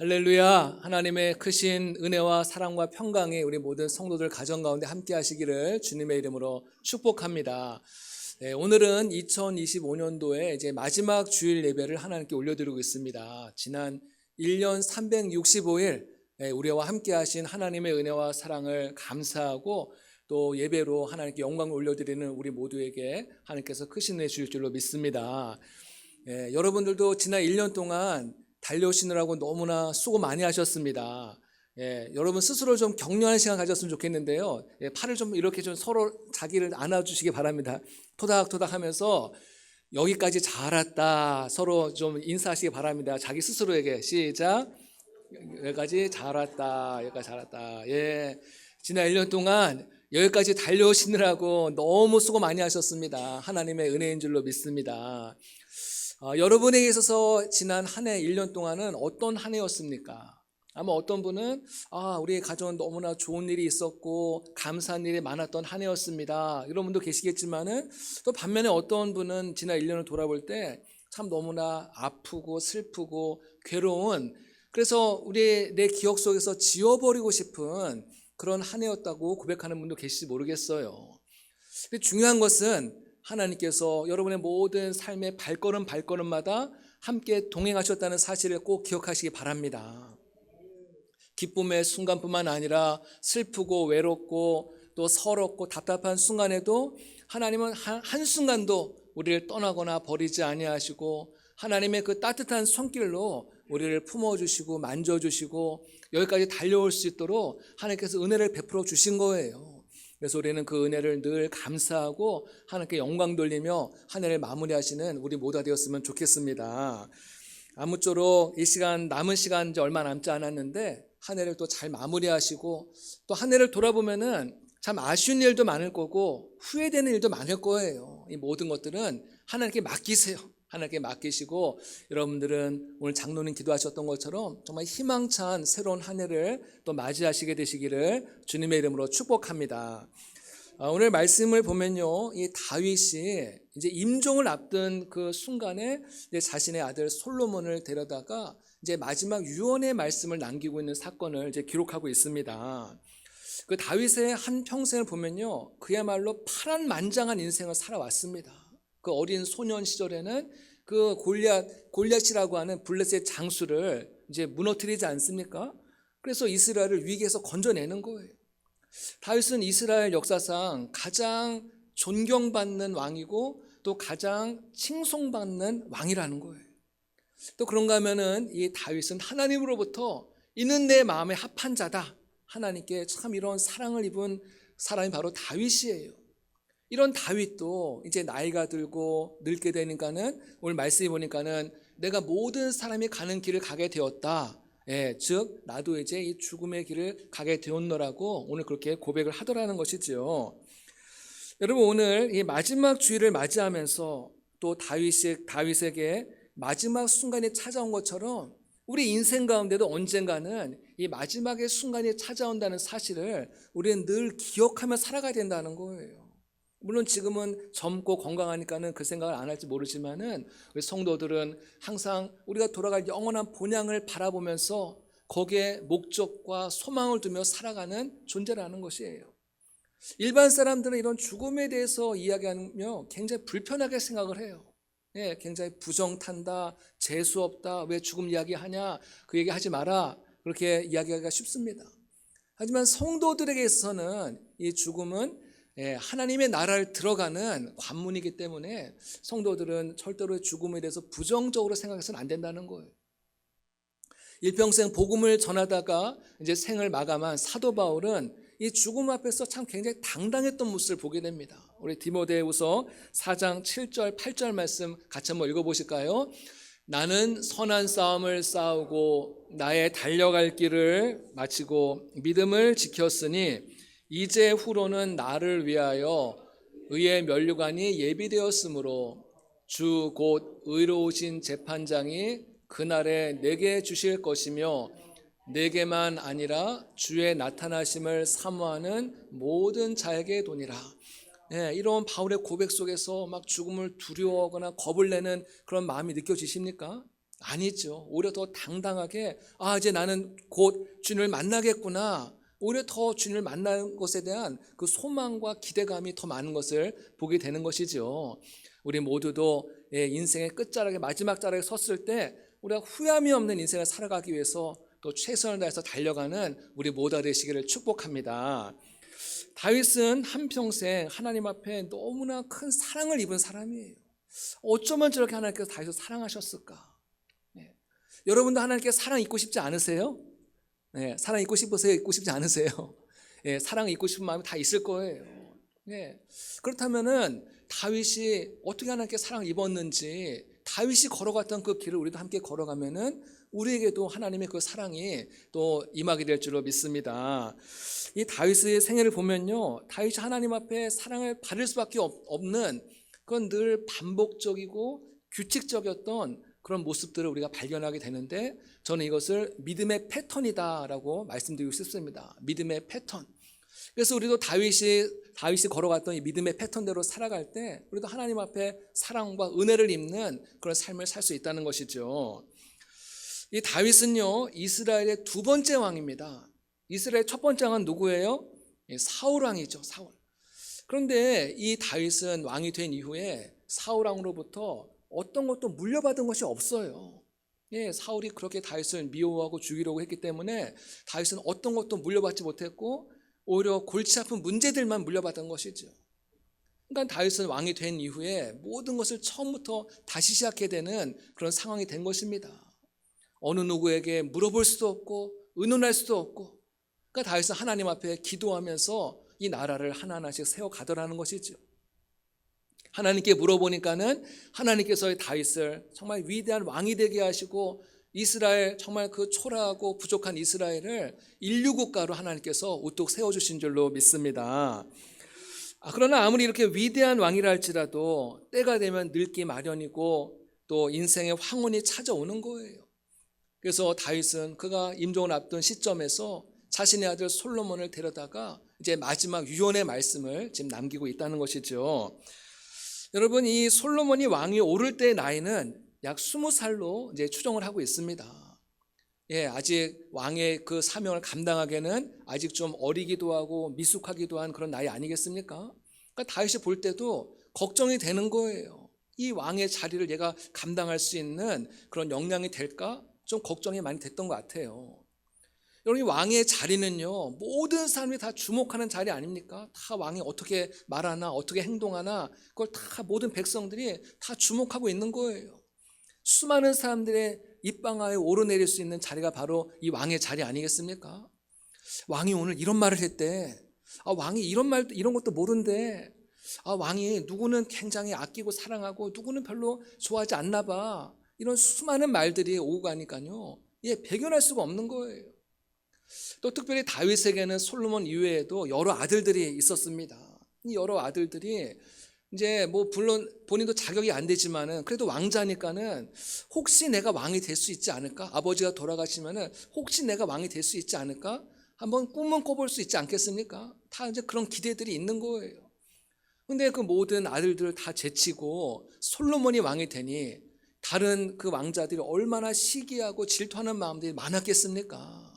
할렐루야. 하나님의 크신 은혜와 사랑과 평강이 우리 모든 성도들 가정 가운데 함께 하시기를 주님의 이름으로 축복합니다. 오늘은 2025년도에 이제 마지막 주일 예배를 하나님께 올려드리고 있습니다. 지난 1년 365일 우리와 함께 하신 하나님의 은혜와 사랑을 감사하고 또 예배로 하나님께 영광을 올려드리는 우리 모두에게 하나님께서 크신 은혜 주실 줄로 믿습니다. 여러분들도 지난 1년 동안 달려오시느라고 너무나 수고 많이 하셨습니다. 여러분 스스로 좀 격려하는 시간 가졌으면 좋겠는데요. 팔을 좀 이렇게 좀 서로 자기를 안아주시기 바랍니다. 토닥토닥 하면서 여기까지 잘 왔다 서로 좀 인사하시기 바랍니다. 자기 스스로에게 시작. 여기까지 잘 왔다. 여기까지 잘 왔다. 지난 1년 동안 여기까지 달려오시느라고 너무 수고 많이 하셨습니다. 하나님의 은혜인 줄로 믿습니다. 여러분에게 있어서 지난 한 해 1년 동안은 어떤 한 해였습니까? 아마 어떤 분은 우리 가정은 너무나 좋은 일이 있었고 감사한 일이 많았던 한 해였습니다. 이런 분도 계시겠지만은 또 반면에 어떤 분은 지난 1년을 돌아볼 때 참 너무나 아프고 슬프고 괴로운, 그래서 내 기억 속에서 지워버리고 싶은 그런 한 해였다고 고백하는 분도 계실지 모르겠어요. 근데 중요한 것은 하나님께서 여러분의 모든 삶의 발걸음마다 함께 동행하셨다는 사실을 꼭 기억하시기 바랍니다. 기쁨의 순간뿐만 아니라 슬프고 외롭고 또 서럽고 답답한 순간에도 하나님은 한순간도 우리를 떠나거나 버리지 아니하시고 하나님의 그 따뜻한 손길로 우리를 품어주시고 만져주시고 여기까지 달려올 수 있도록 하나님께서 은혜를 베풀어 주신 거예요. 그래서 우리는 그 은혜를 늘 감사하고 하나님께 영광 돌리며 한 해를 마무리하시는 우리 모두가 되었으면 좋겠습니다. 아무쪼록 이 시간, 남은 시간 이제 얼마 남지 않았는데 한 해를 또 잘 마무리하시고 또 한 해를 돌아보면은 참 아쉬운 일도 많을 거고 후회되는 일도 많을 거예요. 이 모든 것들은 하나님께 맡기세요. 하나님께 맡기시고 여러분들은 오늘 장로님 기도하셨던 것처럼 정말 희망찬 새로운 한 해를 또 맞이하시게 되시기를 주님의 이름으로 축복합니다. 오늘 말씀을 보면요, 이 다윗이 이제 임종을 앞둔 그 순간에 이제 자신의 아들 솔로몬을 데려다가 이제 마지막 유언의 말씀을 남기고 있는 사건을 이제 기록하고 있습니다. 그 다윗의 한 평생을 보면요, 그야말로 파란만장한 인생을 살아왔습니다. 그 어린 소년 시절에는 그 골리앗이라고 하는 블레셋 장수를 이제 무너뜨리지 않습니까? 그래서 이스라엘을 위기에서 건져내는 거예요. 다윗은 이스라엘 역사상 가장 존경받는 왕이고 또 가장 칭송받는 왕이라는 거예요. 또 그런가 하면은 이 다윗은 하나님으로부터 이는 내 마음에 합한 자다, 하나님께 참 이런 사랑을 입은 사람이 바로 다윗이에요. 이런 다윗도 이제 나이가 들고 늙게 되니까는 오늘 말씀해 보니까는 내가 모든 사람이 가는 길을 가게 되었다. 즉 나도 이제 이 죽음의 길을 가게 되었노라고 오늘 그렇게 고백을 하더라는 것이죠. 여러분, 오늘 이 마지막 주일을 맞이하면서 또 다윗에게 마지막 순간이 찾아온 것처럼 우리 인생 가운데도 언젠가는 이 마지막의 순간이 찾아온다는 사실을 우리는 늘 기억하며 살아가야 된다는 거예요. 물론 지금은 젊고 건강하니까는 그 생각을 안 할지 모르지만은 우리 성도들은 항상 우리가 돌아갈 영원한 본향을 바라보면서 거기에 목적과 소망을 두며 살아가는 존재라는 것이에요. 일반 사람들은 이런 죽음에 대해서 이야기하며 굉장히 불편하게 생각을 해요. 굉장히 부정탄다, 재수없다, 왜 죽음 이야기하냐, 그 얘기 하지 마라, 그렇게 이야기하기가 쉽습니다. 하지만 성도들에게 있어서는 이 죽음은 하나님의 나라를 들어가는 관문이기 때문에 성도들은 절대로 죽음에 대해서 부정적으로 생각해서는 안 된다는 거예요. 일평생 복음을 전하다가 이제 생을 마감한 사도 바울은 이 죽음 앞에서 참 굉장히 당당했던 모습을 보게 됩니다. 우리 디모데후서 4장 7절 8절 말씀 같이 한번 읽어보실까요? 나는 선한 싸움을 싸우고 나의 달려갈 길을 마치고 믿음을 지켰으니 이제 후로는 나를 위하여 의의 면류관이 예비되었으므로 주 곧 의로우신 재판장이 그날에 내게 주실 것이며 내게만 아니라 주의 나타나심을 사모하는 모든 자에게 도니라. 이런 바울의 고백 속에서 막 죽음을 두려워하거나 겁을 내는 그런 마음이 느껴지십니까? 아니죠. 오히려 더 당당하게 이제 나는 곧 주님을 만나겠구나. 오히려 더 주님을 만나는 것에 대한 그 소망과 기대감이 더 많은 것을 보게 되는 것이죠. 우리 모두도 인생의 끝자락에 마지막 자락에 섰을 때 우리가 후회함이 없는 인생을 살아가기 위해서 또 최선을 다해서 달려가는 우리 모두가 되시기를 축복합니다. 다윗은 한평생 하나님 앞에 너무나 큰 사랑을 입은 사람이에요. 어쩌면 저렇게 하나님께서 다윗을 사랑하셨을까? 여러분도 하나님께 사랑 입고 싶지 않으세요? 사랑 입고 싶으세요? 입고 싶지 않으세요? 사랑 입고 싶은 마음이 다 있을 거예요. 그렇다면은 다윗이 어떻게 하나님께 사랑을 입었는지, 다윗이 걸어갔던 그 길을 우리도 함께 걸어가면은 우리에게도 하나님의 그 사랑이 또 임하게 될 줄로 믿습니다. 이 다윗의 생애를 보면요, 다윗이 하나님 앞에 사랑을 받을 수밖에 없는 그건 늘 반복적이고 규칙적이었던 그런 모습들을 우리가 발견하게 되는데, 저는 이것을 믿음의 패턴이다라고 말씀드리고 싶습니다. 믿음의 패턴. 그래서 우리도 다윗이 걸어갔던 이 믿음의 패턴대로 살아갈 때 우리도 하나님 앞에 사랑과 은혜를 입는 그런 삶을 살 수 있다는 것이죠. 이 다윗은요, 이스라엘의 두 번째 왕입니다. 이스라엘 첫 번째 왕은 누구예요? 사울 왕이죠. 사울. 그런데 이 다윗은 왕이 된 이후에 사울 왕으로부터 어떤 것도 물려받은 것이 없어요. 사울이 그렇게 다윗을 미워하고 죽이려고 했기 때문에 다윗은 어떤 것도 물려받지 못했고 오히려 골치 아픈 문제들만 물려받은 것이죠. 그러니까 다윗은 왕이 된 이후에 모든 것을 처음부터 다시 시작해야 되는 그런 상황이 된 것입니다. 어느 누구에게 물어볼 수도 없고 의논할 수도 없고, 그러니까 다윗은 하나님 앞에 기도하면서 이 나라를 하나하나씩 세워가더라는 것이죠. 하나님께 물어보니까는 하나님께서 다윗을 정말 위대한 왕이 되게 하시고 이스라엘, 정말 그 초라하고 부족한 이스라엘을 인류국가로 하나님께서 우뚝 세워주신 줄로 믿습니다. 그러나 아무리 이렇게 위대한 왕이라 할지라도 때가 되면 늙기 마련이고 또 인생의 황혼이 찾아오는 거예요. 그래서 다윗은 그가 임종을 앞둔 시점에서 자신의 아들 솔로몬을 데려다가 이제 마지막 유언의 말씀을 지금 남기고 있다는 것이죠. 여러분, 이 솔로몬이 왕위 오를 때의 나이는 약 20살로 이제 추정을 하고 있습니다. 아직 왕의 그 사명을 감당하기에는 아직 좀 어리기도 하고 미숙하기도 한 그런 나이 아니겠습니까? 그러니까 다윗이 볼 때도 걱정이 되는 거예요. 이 왕의 자리를 얘가 감당할 수 있는 그런 역량이 될까? 좀 걱정이 많이 됐던 것 같아요. 여러분, 이 왕의 자리는요, 모든 사람이 다 주목하는 자리 아닙니까? 다 왕이 어떻게 말하나, 어떻게 행동하나, 그걸 다 모든 백성들이 다 주목하고 있는 거예요. 수많은 사람들의 입방아에 오르내릴 수 있는 자리가 바로 이 왕의 자리 아니겠습니까? 왕이 오늘 이런 말을 했대. 왕이 이런 것도 모른대. 왕이 누구는 굉장히 아끼고 사랑하고 누구는 별로 좋아하지 않나 봐. 이런 수많은 말들이 오고 가니까요, 배견할 수가 없는 거예요. 또 특별히 다윗에게는 솔로몬 이외에도 여러 아들들이 있었습니다. 이 여러 아들들이 이제 물론 본인도 자격이 안 되지만은 그래도 왕자니까는 혹시 내가 왕이 될 수 있지 않을까? 아버지가 돌아가시면은 혹시 내가 왕이 될 수 있지 않을까? 한번 꿈은 꿔볼 수 있지 않겠습니까? 다 이제 그런 기대들이 있는 거예요. 근데 그 모든 아들들을 다 제치고 솔로몬이 왕이 되니 다른 그 왕자들이 얼마나 시기하고 질투하는 마음들이 많았겠습니까?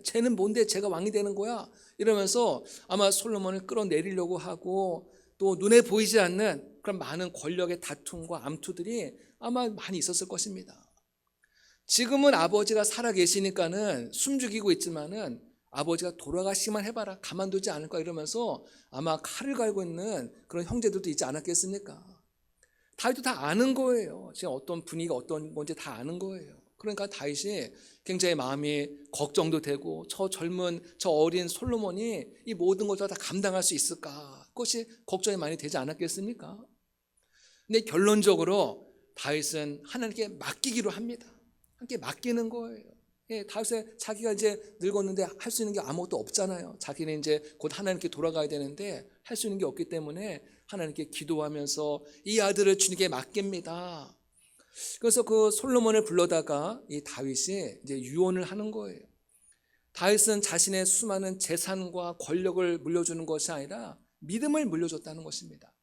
쟤는 뭔데 제가 왕이 되는 거야? 이러면서 아마 솔로몬을 끌어내리려고 하고 또 눈에 보이지 않는 그런 많은 권력의 다툼과 암투들이 아마 많이 있었을 것입니다. 지금은 아버지가 살아 계시니까는 숨죽이고 있지만은 아버지가 돌아가시기만 해봐라, 가만두지 않을 거야, 이러면서 아마 칼을 갈고 있는 그런 형제들도 있지 않았겠습니까? 다윗도 다 아는 거예요. 지금 어떤 분위기가 어떤 건지 다 아는 거예요. 그러니까 다윗이 굉장히 마음이 걱정도 되고, 저 젊은 저 어린 솔로몬이 이 모든 것을 다 감당할 수 있을까, 그것이 걱정이 많이 되지 않았겠습니까? 근데 결론적으로 다윗은 하나님께 맡기기로 합니다. 하나님께 맡기는 거예요. 다윗은 자기가 이제 늙었는데 할 수 있는 게 아무것도 없잖아요. 자기는 이제 곧 하나님께 돌아가야 되는데 할 수 있는 게 없기 때문에 하나님께 기도하면서 이 아들을 주님께 맡깁니다. 그래서 그 솔로몬을 불러다가 이 다윗이 이제 유언을 하는 거예요. 다윗은 자신의 수많은 재산과 권력을 물려주는 것이 아니라 믿음을 물려줬다는 것입니다.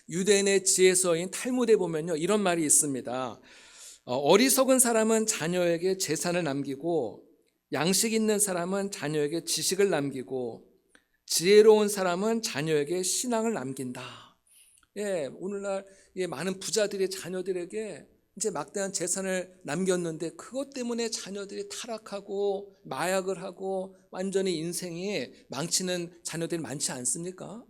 유대인의 지혜서인 탈무드에 보면요, 이런 말이 있습니다. 어리석은 사람은 자녀에게 재산을 남기고 양식 있는 사람은 자녀에게 지식을 남기고 지혜로운 사람은 자녀에게 신앙을 남긴다. 오늘날 많은 부자들이 자녀들에게 이제 막대한 재산을 남겼는데 그것 때문에 자녀들이 타락하고 마약을 하고 완전히 인생이 망치는 자녀들이 많지 않습니까?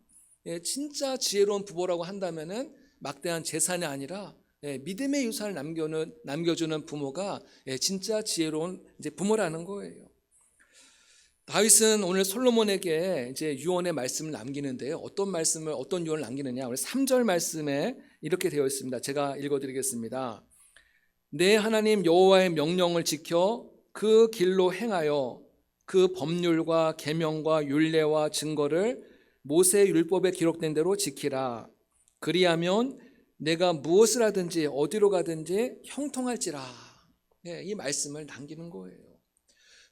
진짜 지혜로운 부모라고 한다면은 막대한 재산이 아니라 믿음의 유산을 남겨주는 부모가 진짜 지혜로운 이제 부모라는 거예요. 다윗은 오늘 솔로몬에게 이제 유언의 말씀을 남기는데요. 어떤 유언을 남기느냐? 우리 3절 말씀에 이렇게 되어 있습니다. 제가 읽어드리겠습니다. 내 하나님 여호와의 명령을 지켜 그 길로 행하여 그 법률과 계명과 율례와 증거를 모세 율법에 기록된 대로 지키라. 그리하면 내가 무엇을 하든지 어디로 가든지 형통할지라. 이 말씀을 남기는 거예요.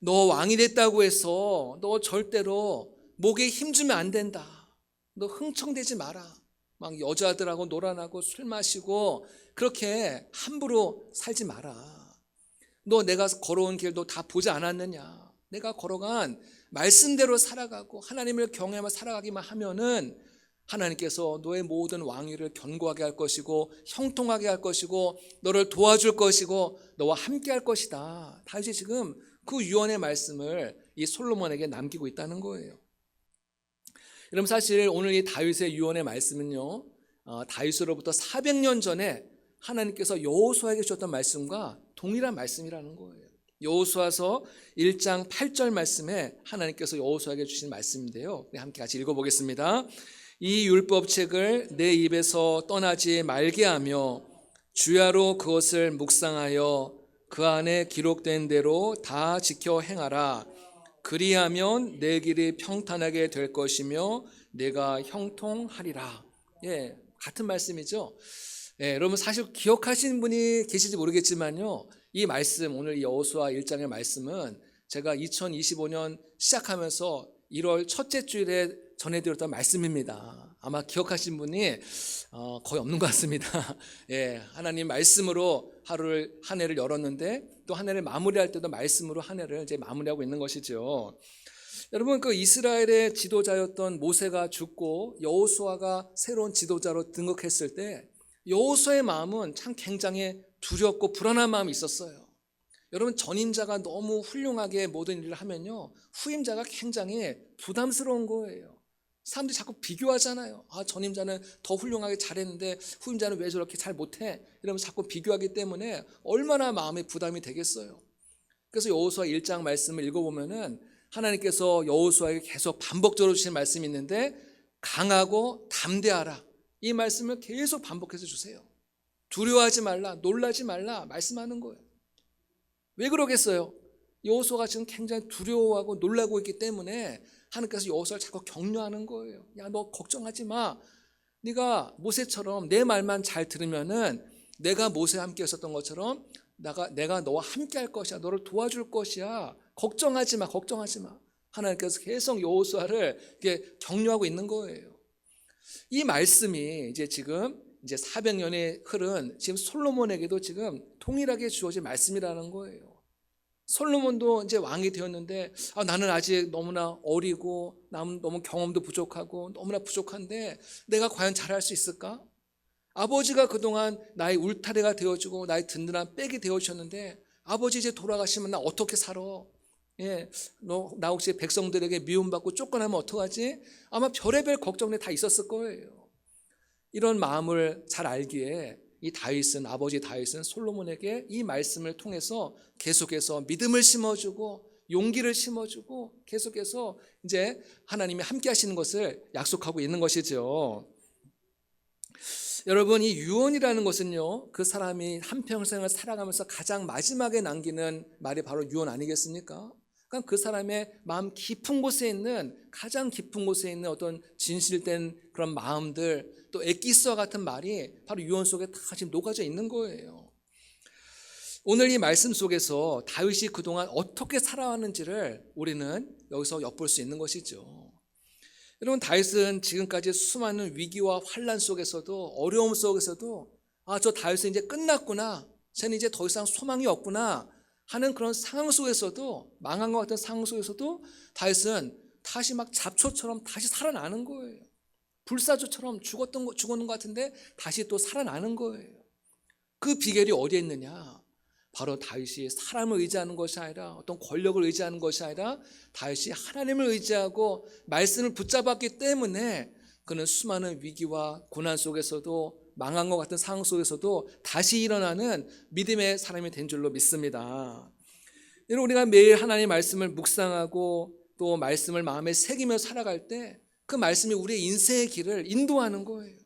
너 왕이 됐다고 해서 너 절대로 목에 힘주면 안 된다. 너 흥청대지 마라. 막 여자들하고 놀아나고 술 마시고 그렇게 함부로 살지 마라. 너 내가 걸어온 길도 다 보지 않았느냐. 내가 걸어간 말씀대로 살아가고 하나님을 경외하며 살아가기만 하면은 하나님께서 너의 모든 왕위를 견고하게 할 것이고 형통하게 할 것이고 너를 도와줄 것이고 너와 함께 할 것이다. 다윗이 지금 그 유언의 말씀을 이 솔로몬에게 남기고 있다는 거예요. 여러분 사실 오늘 이 다윗의 유언의 말씀은요, 다윗으로부터 400년 전에 하나님께서 여호수아에게 주셨던 말씀과 동일한 말씀이라는 거예요. 여호수아서 1장 8절 말씀에 하나님께서 여호수아에게 주신 말씀인데요. 함께 같이 읽어보겠습니다. 이 율법책을 내 입에서 떠나지 말게 하며 주야로 그것을 묵상하여 그 안에 기록된 대로 다 지켜 행하라. 그리하면 내 길이 평탄하게 될 것이며 내가 형통하리라. 같은 말씀이죠. 여러분 사실 기억하시는 분이 계실지 모르겠지만요. 이 말씀, 오늘 이 여호수아 1장의 말씀은 제가 2025년 시작하면서 1월 첫째 주일에 전해드렸던 말씀입니다. 아마 기억하신 분이 거의 없는 것 같습니다. 하나님 말씀으로 한 해를 열었는데 또 한 해를 마무리할 때도 말씀으로 한 해를 이제 마무리하고 있는 것이죠. 여러분 그 이스라엘의 지도자였던 모세가 죽고 여호수아가 새로운 지도자로 등극했을 때 여호수아의 마음은 참 굉장히 두렵고 불안한 마음이 있었어요. 여러분 전임자가 너무 훌륭하게 모든 일을 하면요 후임자가 굉장히 부담스러운 거예요. 사람들이 자꾸 비교하잖아요. 전임자는 더 훌륭하게 잘했는데 후임자는 왜 저렇게 잘 못해? 이러면서 자꾸 비교하기 때문에 얼마나 마음에 부담이 되겠어요. 그래서 여호수아 1장 말씀을 읽어보면은 하나님께서 여호수아에게 계속 반복적으로 주신 말씀이 있는데 강하고 담대하라. 이 말씀을 계속 반복해서 주세요. 두려워하지 말라, 놀라지 말라 말씀하는 거예요. 왜 그러겠어요? 여호수아가 지금 굉장히 두려워하고 놀라고 있기 때문에 하나님께서 여호수아를 자꾸 격려하는 거예요. 야, 너 걱정하지 마. 네가 모세처럼 내 말만 잘 들으면은 내가 모세와 함께 있었던 것처럼 내가 너와 함께 할 것이야. 너를 도와줄 것이야. 걱정하지 마. 걱정하지 마. 하나님께서 계속 여호수아를 이렇게 격려하고 있는 거예요. 이 말씀이 지금 400년이 흐른 지금 솔로몬에게도 지금 동일하게 주어진 말씀이라는 거예요. 솔로몬도 이제 왕이 되었는데 나는 아직 너무나 어리고 너무 경험도 부족하고 너무나 부족한데 내가 과연 잘할 수 있을까? 아버지가 그동안 나의 울타리가 되어주고 나의 든든한 백이 되어주셨는데 아버지 이제 돌아가시면 나 어떻게 살아? 나 혹시 백성들에게 미움받고 쫓겨나면 어떡하지? 아마 별의별 걱정이 다 있었을 거예요. 이런 마음을 잘 알기에 아버지 다윗은 솔로몬에게 이 말씀을 통해서 계속해서 믿음을 심어주고 용기를 심어주고 계속해서 이제 하나님이 함께 하시는 것을 약속하고 있는 것이죠. 여러분 이 유언이라는 것은요 그 사람이 한평생을 살아가면서 가장 마지막에 남기는 말이 바로 유언 아니겠습니까? 그러니까 그 사람의 마음 깊은 곳에 있는 가장 깊은 곳에 있는 어떤 진실된 그런 마음들 또 엑기스와 같은 말이 바로 유언 속에 다 지금 녹아져 있는 거예요. 오늘 이 말씀 속에서 다윗이 그동안 어떻게 살아왔는지를 우리는 여기서 엿볼 수 있는 것이죠. 여러분 다윗은 지금까지 수많은 위기와 환난 속에서도 어려움 속에서도 저 다윗은 이제 끝났구나. 쟤는 이제 더 이상 소망이 없구나 하는 그런 상황 속에서도, 망한 것 같은 상황 속에서도 다윗은 다시 막 잡초처럼 다시 살아나는 거예요. 불사조처럼 죽었는 것 같은데 다시 또 살아나는 거예요. 그 비결이 어디에 있느냐? 바로 다윗이 사람을 의지하는 것이 아니라, 어떤 권력을 의지하는 것이 아니라 다윗이 하나님을 의지하고 말씀을 붙잡았기 때문에 그는 수많은 위기와 고난 속에서도, 망한 것 같은 상황 속에서도 다시 일어나는 믿음의 사람이 된 줄로 믿습니다. 우리가 매일 하나님의 말씀을 묵상하고 또 말씀을 마음에 새기며 살아갈 때 그 말씀이 우리의 인생의 길을 인도하는 거예요.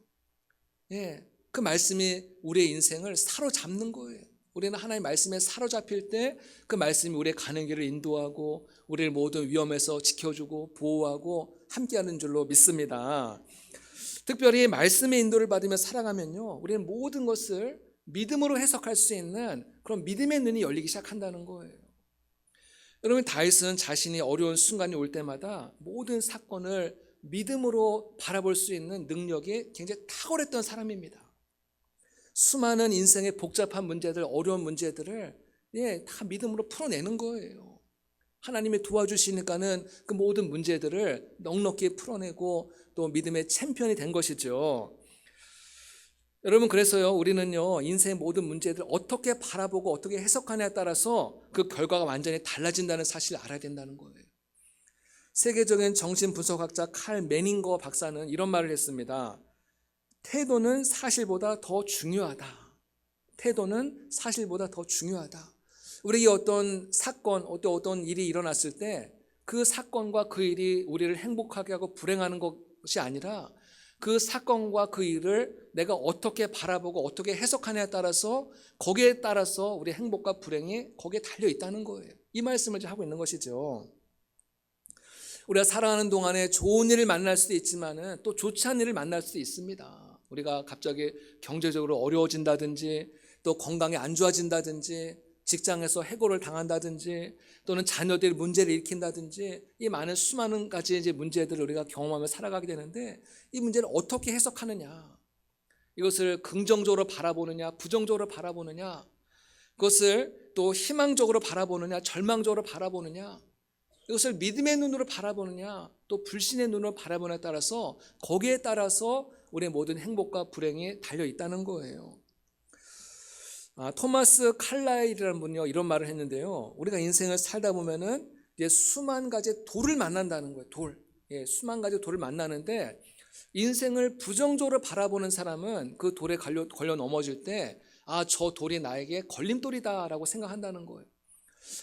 그 말씀이 우리의 인생을 사로잡는 거예요. 우리는 하나님의 말씀에 사로잡힐 때 그 말씀이 우리의 가는 길을 인도하고 우리를 모든 위험에서 지켜주고 보호하고 함께하는 줄로 믿습니다. 특별히 말씀의 인도를 받으며 살아가면요, 우리는 모든 것을 믿음으로 해석할 수 있는 그런 믿음의 눈이 열리기 시작한다는 거예요. 여러분, 다윗은 자신이 어려운 순간이 올 때마다 모든 사건을 믿음으로 바라볼 수 있는 능력이 굉장히 탁월했던 사람입니다. 수많은 인생의 복잡한 문제들, 어려운 문제들을 다 믿음으로 풀어내는 거예요. 하나님이 도와주시니까는 그 모든 문제들을 넉넉히 풀어내고 또 믿음의 챔피언이 된 것이죠. 여러분, 그래서요, 우리는요, 인생의 모든 문제들을 어떻게 바라보고 어떻게 해석하냐에 따라서 그 결과가 완전히 달라진다는 사실을 알아야 된다는 거예요. 세계적인 정신분석학자 칼 매닝거 박사는 이런 말을 했습니다. 태도는 사실보다 더 중요하다. 태도는 사실보다 더 중요하다. 우리에게 어떤 사건, 어떤 일이 일어났을 때 그 사건과 그 일이 우리를 행복하게 하고 불행하는 것이 아니라 그 사건과 그 일을 내가 어떻게 바라보고 어떻게 해석하냐에 따라서, 거기에 따라서 우리 행복과 불행이 거기에 달려 있다는 거예요. 이 말씀을 하고 있는 것이죠. 우리가 살아가는 동안에 좋은 일을 만날 수도 있지만 또 좋지 않은 일을 만날 수도 있습니다. 우리가 갑자기 경제적으로 어려워진다든지, 또 건강이 안 좋아진다든지, 직장에서 해고를 당한다든지, 또는 자녀들이 문제를 일으킨다든지, 이 많은 수많은 가지 이제 문제들을 우리가 경험하며 살아가게 되는데, 이 문제를 어떻게 해석하느냐, 이것을 긍정적으로 바라보느냐, 부정적으로 바라보느냐, 그것을 또 희망적으로 바라보느냐, 절망적으로 바라보느냐, 이것을 믿음의 눈으로 바라보느냐, 또 불신의 눈으로 바라보느냐에 따라서, 거기에 따라서 우리의 모든 행복과 불행이 달려 있다는 거예요. 토마스 칼라일이라는 분이요, 이런 말을 했는데요. 우리가 인생을 살다 보면은 이제 수만 가지 돌을 만난다는 거예요. 수만 가지 돌을 만나는데, 인생을 부정적으로 바라보는 사람은 그 돌에 걸려 넘어질 때, 저 돌이 나에게 걸림돌이다라고 생각한다는 거예요.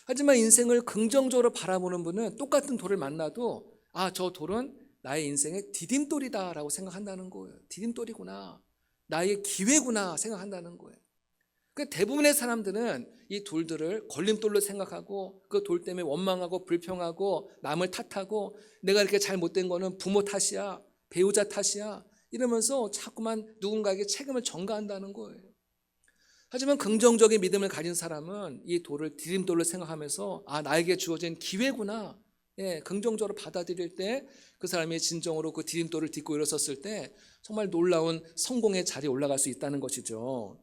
하지만 인생을 긍정적으로 바라보는 분은 똑같은 돌을 만나도 저 돌은 나의 인생의 디딤돌이다라고 생각한다는 거예요. 디딤돌이구나, 나의 기회구나 생각한다는 거예요. 대부분의 사람들은 이 돌들을 걸림돌로 생각하고 그 돌 때문에 원망하고 불평하고 남을 탓하고, 내가 이렇게 잘못된 거는 부모 탓이야, 배우자 탓이야, 이러면서 자꾸만 누군가에게 책임을 전가한다는 거예요. 하지만 긍정적인 믿음을 가진 사람은 이 돌을 디딤돌로 생각하면서 나에게 주어진 기회구나, 긍정적으로 받아들일 때 그 사람이 진정으로 그 디딤돌을 딛고 일어섰을 때 정말 놀라운 성공의 자리에 올라갈 수 있다는 것이죠.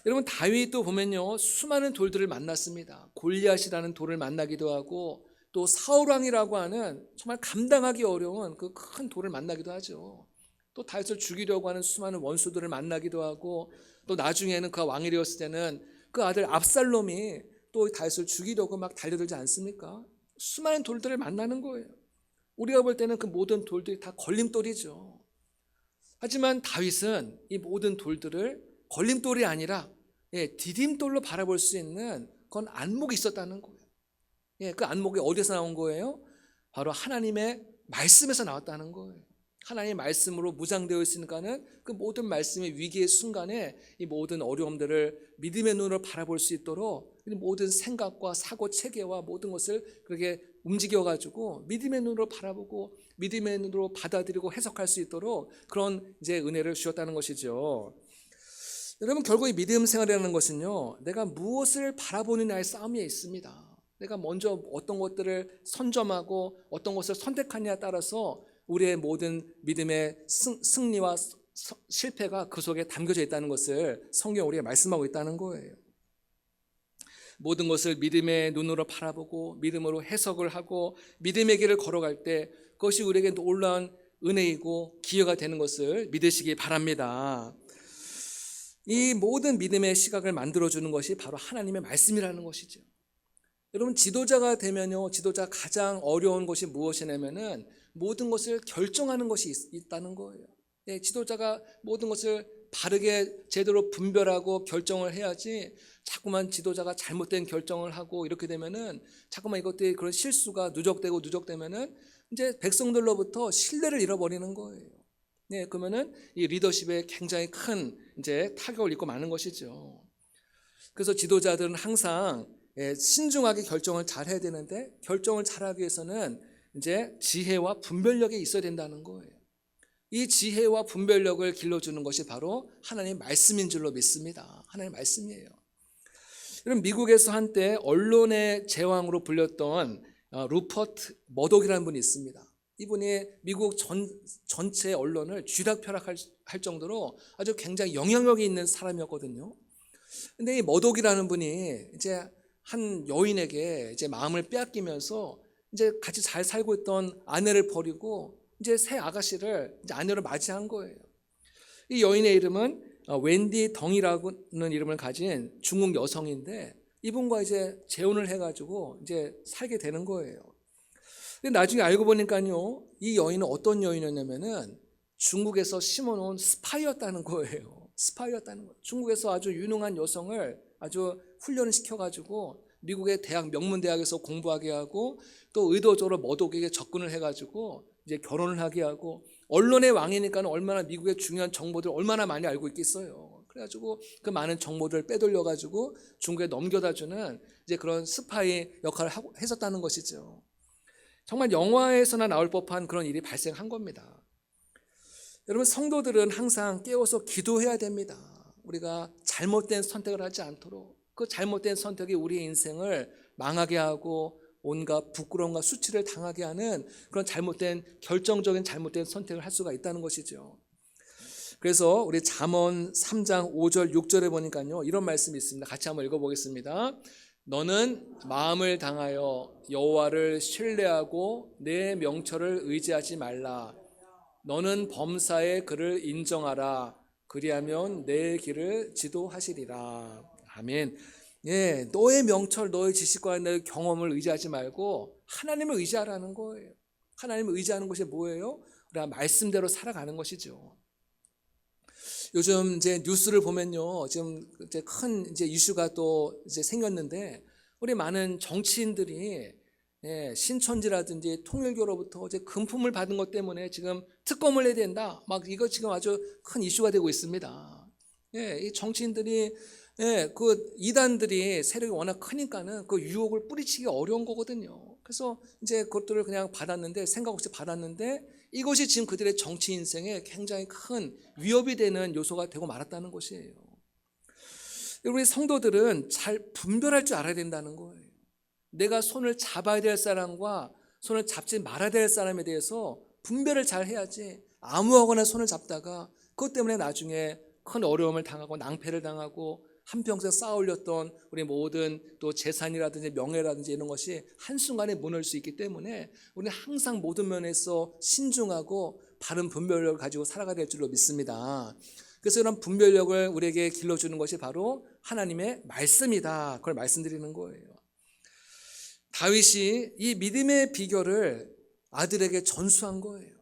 여러분, 다윗도 보면요, 수많은 돌들을 만났습니다. 골리앗이라는 돌을 만나기도 하고, 또 사울왕이라고 하는 정말 감당하기 어려운 그 큰 돌을 만나기도 하죠. 또 다윗을 죽이려고 하는 수많은 원수들을 만나기도 하고, 또 나중에는 그가 왕이 되었을 때는 그 아들 압살롬이 또 다윗을 죽이려고 막 달려들지 않습니까? 수많은 돌들을 만나는 거예요. 우리가 볼 때는 그 모든 돌들이 다 걸림돌이죠. 하지만 다윗은 이 모든 돌들을 걸림돌이 아니라 디딤돌로 바라볼 수 있는 그건 안목이 있었다는 거예요. 그 안목이 어디서 나온 거예요? 바로 하나님의 말씀에서 나왔다는 거예요. 하나님의 말씀으로 무장되어 있으니까는 그 모든 말씀의 위기의 순간에 이 모든 어려움들을 믿음의 눈으로 바라볼 수 있도록 모든 생각과 사고 체계와 모든 것을 그렇게 움직여가지고 믿음의 눈으로 바라보고 믿음의 눈으로 받아들이고 해석할 수 있도록 그런 이제 은혜를 주셨다는 것이죠. 여러분, 결국 이 믿음 생활이라는 것은요, 내가 무엇을 바라보느냐의 싸움이 있습니다. 내가 먼저 어떤 것들을 선점하고 어떤 것을 선택하느냐에 따라서 우리의 모든 믿음의 승리와 실패가 그 속에 담겨져 있다는 것을 성경 우리에게 말씀하고 있다는 거예요. 모든 것을 믿음의 눈으로 바라보고 믿음으로 해석을 하고 믿음의 길을 걸어갈 때 그것이 우리에게 놀라운 은혜이고 기회가 되는 것을 믿으시기 바랍니다. 이 모든 믿음의 시각을 만들어주는 것이 바로 하나님의 말씀이라는 것이죠. 여러분, 지도자가 되면요, 지도자가 가장 어려운 것이 무엇이냐면은 모든 것을 결정하는 것이 있다는 거예요. 지도자가 모든 것을 바르게 제대로 분별하고 결정을 해야지, 자꾸만 지도자가 잘못된 결정을 하고 이렇게 되면은 자꾸만 이것들이 그런 실수가 누적되면은 이제 백성들로부터 신뢰를 잃어버리는 거예요. 그러면은 이 리더십에 굉장히 큰 이제 타격을 입고 마는 것이죠. 그래서 지도자들은 항상 신중하게 결정을 잘 해야 되는데, 결정을 잘하기 위해서는 이제 지혜와 분별력이 있어야 된다는 거예요. 이 지혜와 분별력을 길러주는 것이 바로 하나님의 말씀인 줄로 믿습니다. 하나님의 말씀이에요. 여러분, 미국에서 한때 언론의 제왕으로 불렸던 루퍼트 머독이라는 분이 있습니다. 이분이 미국 전체 언론을 쥐락펴락할 정도로 아주 굉장히 영향력이 있는 사람이었거든요. 근데 이 머독이라는 분이 이제 한 여인에게 이제 마음을 빼앗기면서 이제 같이 잘 살고 있던 아내를 버리고 이제 새 아가씨를 이제 아내로 맞이한 거예요. 이 여인의 이름은 웬디 덩이라는 이름을 가진 중국 여성인데, 이분과 이제 재혼을 해가지고 이제 살게 되는 거예요. 근데 나중에 알고 보니까요, 이 여인은 어떤 여인이었냐면은 중국에서 심어놓은 스파이였다는 거예요. 스파이였다는 거예요. 중국에서 아주 유능한 여성을 아주 훈련을 시켜가지고 미국의 명문 대학에서 공부하게 하고, 또 의도적으로 머독에게 접근을 해가지고 이제 결혼을 하게 하고, 언론의 왕이니까 얼마나 미국의 중요한 정보들을 얼마나 많이 알고 있겠어요. 그래가지고 그 많은 정보들을 빼돌려가지고 중국에 넘겨다주는 이제 그런 스파이 역할을 했었다는 것이죠. 정말 영화에서나 나올 법한 그런 일이 발생한 겁니다. 여러분, 성도들은 항상 깨워서 기도해야 됩니다. 우리가 잘못된 선택을 하지 않도록. 그 잘못된 선택이 우리의 인생을 망하게 하고 온갖 부끄러움과 수치를 당하게 하는 그런 결정적인 잘못된 선택을 할 수가 있다는 것이죠. 그래서 우리 잠언 3장 5절 6절에 보니까요, 이런 말씀이 있습니다. 같이 한번 읽어보겠습니다. 너는 마음을 당하여 여호와를 신뢰하고 내 명철을 의지하지 말라. 너는 범사의 그를 인정하라. 그리하면 내 길을 지도하시리라. 아멘. 너의 명철, 너의 지식과 너의 경험을 의지하지 말고 하나님을 의지하라는 거예요. 하나님을 의지하는 것이 뭐예요? 우리가 말씀대로 살아가는 것이죠. 요즘 이제 뉴스를 보면요, 지금 이제 큰 이제 이슈가 또 이제 생겼는데, 우리 많은 정치인들이 신천지라든지 통일교로부터 이제 금품을 받은 것 때문에 지금 특검을 해야 된다. 막 이거 지금 아주 큰 이슈가 되고 있습니다. 이 정치인들이 그 이단들이 세력이 워낙 크니까는 그 유혹을 뿌리치기 어려운 거거든요. 그래서 이제 그것들을 그냥 생각 없이 받았는데, 이것이 지금 그들의 정치 인생에 굉장히 큰 위협이 되는 요소가 되고 말았다는 것이에요. 우리 성도들은 잘 분별할 줄 알아야 된다는 거예요. 내가 손을 잡아야 될 사람과 손을 잡지 말아야 될 사람에 대해서 분별을 잘 해야지, 아무하거나 손을 잡다가 그것 때문에 나중에 큰 어려움을 당하고 낭패를 당하고 한평생 쌓아 올렸던 우리 모든 또 재산이라든지 명예라든지 이런 것이 한순간에 무너질 수 있기 때문에 우리는 항상 모든 면에서 신중하고 바른 분별력을 가지고 살아가야 될 줄로 믿습니다. 그래서 이런 분별력을 우리에게 길러주는 것이 바로 하나님의 말씀이다. 그걸 말씀드리는 거예요. 다윗이 이 믿음의 비결을 아들에게 전수한 거예요.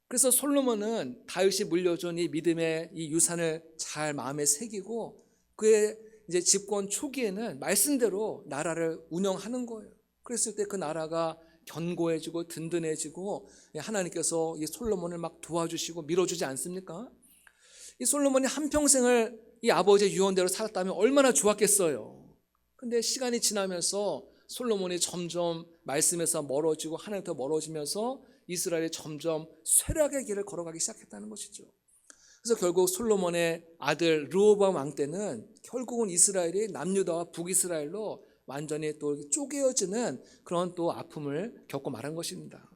그래서 솔로몬은 다윗이 물려준 이 믿음의 이 유산을 잘 마음에 새기고, 그의 이제 집권 초기에는 말씀대로 나라를 운영하는 거예요. 그랬을 때 그 나라가 견고해지고 든든해지고 하나님께서 이 솔로몬을 막 도와주시고 밀어주지 않습니까? 이 솔로몬이 한평생을 이 아버지의 유언대로 살았다면 얼마나 좋았겠어요. 근데 시간이 지나면서 솔로몬이 점점 말씀에서 멀어지고 하나님부터 멀어지면서 이스라엘이 점점 쇠락의 길을 걸어가기 시작했다는 것이죠. 그래서 결국 솔로몬의 아들 르호보암 왕 때는 결국은 이스라엘이 남유다와 북이스라엘로 완전히 또 쪼개어지는 그런 또 아픔을 겪고 말한 것입니다.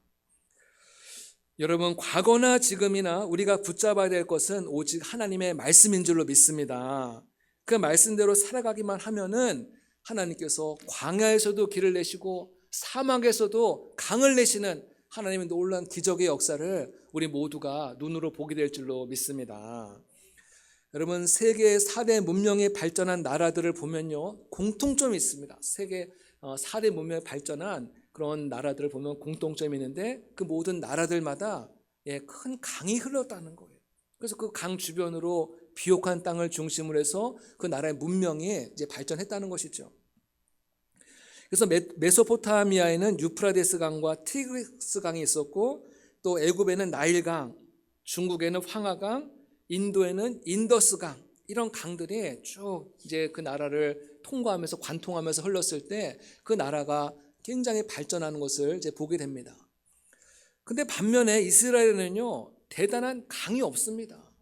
여러분, 과거나 지금이나 우리가 붙잡아야 될 것은 오직 하나님의 말씀인 줄로 믿습니다. 그 말씀대로 살아가기만 하면은 하나님께서 광야에서도 길을 내시고 사막에서도 강을 내시는 하나님의 놀라운 기적의 역사를 우리 모두가 눈으로 보게 될 줄로 믿습니다. 여러분, 세계 4대 문명이 발전한 나라들을 보면요, 공통점이 있습니다. 세계 4대 문명이 발전한 그런 나라들을 보면 공통점이 있는데, 그 모든 나라들마다 큰 강이 흘렀다는 거예요. 그래서 그 강 주변으로 비옥한 땅을 중심으로 해서 그 나라의 문명이 이제 발전했다는 것이죠. 그래서 메소포타미아에는 유프라데스 강과 티그리스 강이 있었고, 또 애굽에는 나일강, 중국에는 황하강, 인도에는 인더스 강, 이런 강들이 쭉 이제 그 나라를 통과하면서 관통하면서 흘렀을 때 그 나라가 굉장히 발전하는 것을 이제 보게 됩니다. 근데 반면에 이스라엘에는요, 대단한 강이 없습니다.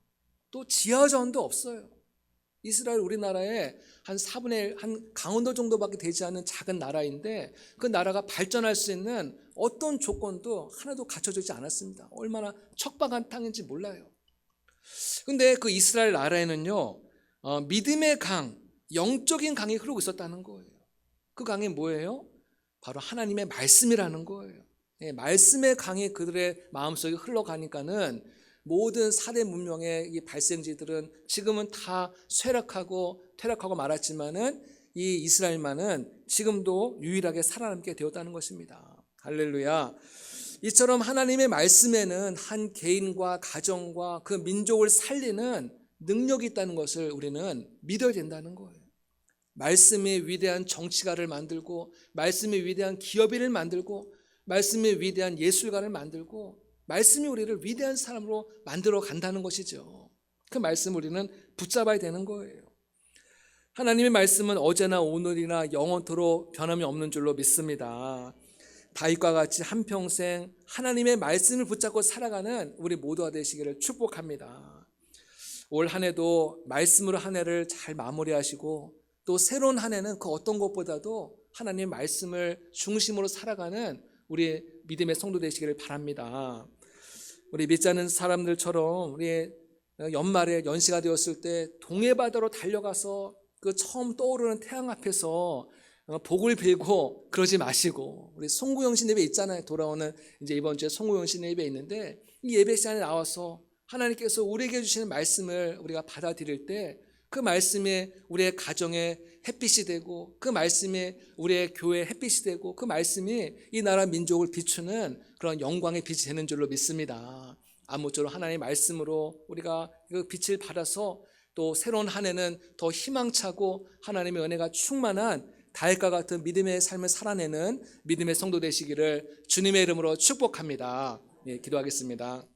또 지하전도 없어요. 이스라엘 우리나라의 한 4분의 1, 한 강원도 정도밖에 되지 않은 작은 나라인데, 그 나라가 발전할 수 있는 어떤 조건도 하나도 갖춰지지 않았습니다. 얼마나 척박한 땅인지 몰라요. 근데 그 이스라엘 나라에는요, 믿음의 강, 영적인 강이 흐르고 있었다는 거예요. 그 강이 뭐예요? 바로 하나님의 말씀이라는 거예요. 말씀의 강이 그들의 마음속에 흘러가니까는 모든 4대 문명의 이 발생지들은 지금은 다 쇠락하고 퇴락하고 말았지만은 이 이스라엘만은 지금도 유일하게 살아남게 되었다는 것입니다. 할렐루야. 이처럼 하나님의 말씀에는 한 개인과 가정과 그 민족을 살리는 능력이 있다는 것을 우리는 믿어야 된다는 거예요. 말씀이 위대한 정치가를 만들고, 말씀이 위대한 기업인을 만들고, 말씀이 위대한 예술가를 만들고, 말씀이 우리를 위대한 사람으로 만들어 간다는 것이죠. 그 말씀 우리는 붙잡아야 되는 거예요. 하나님의 말씀은 어제나 오늘이나 영원토록 변함이 없는 줄로 믿습니다. 다윗과 같이 한평생 하나님의 말씀을 붙잡고 살아가는 우리 모두가 되시기를 축복합니다. 올 한 해도 말씀으로 한 해를 잘 마무리하시고, 또 새로운 한 해는 그 어떤 것보다도 하나님의 말씀을 중심으로 살아가는 우리 믿음의 성도 되시기를 바랍니다. 우리 믿지 않는 사람들처럼 우리 연말에 연시가 되었을 때 동해바다로 달려가서 그 처음 떠오르는 태양 앞에서 복을 빌고 그러지 마시고, 우리 송구영신 예배 있잖아요. 돌아오는 이제 이번 주에 송구영신 예배 있는데, 이 예배 시간에 나와서 하나님께서 우리에게 주시는 말씀을 우리가 받아들일 때 그 말씀이 우리의 가정의 햇빛이 되고, 그 말씀이 우리의 교회의 햇빛이 되고, 그 말씀이 이 나라 민족을 비추는 그런 영광의 빛이 되는 줄로 믿습니다. 아무쪼록 하나님의 말씀으로 우리가 그 빛을 받아서 또 새로운 한 해는 더 희망차고 하나님의 은혜가 충만한 다윗과 같은 믿음의 삶을 살아내는 믿음의 성도 되시기를 주님의 이름으로 축복합니다. 기도하겠습니다.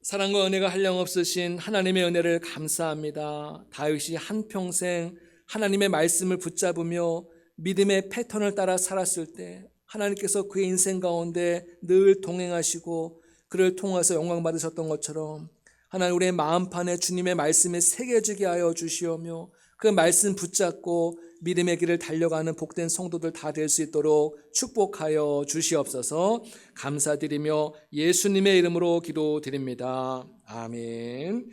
사랑과 은혜가 한량없으신 하나님의 은혜를 감사합니다. 다윗이 한평생 하나님의 말씀을 붙잡으며 믿음의 패턴을 따라 살았을 때 하나님께서 그의 인생 가운데 늘 동행하시고 그를 통해서 영광 받으셨던 것처럼, 하나님 우리의 마음판에 주님의 말씀이 새겨지게 하여 주시오며, 그 말씀 붙잡고 믿음의 길을 달려가는 복된 성도들 다 될 수 있도록 축복하여 주시옵소서. 감사드리며 예수님의 이름으로 기도드립니다. 아멘.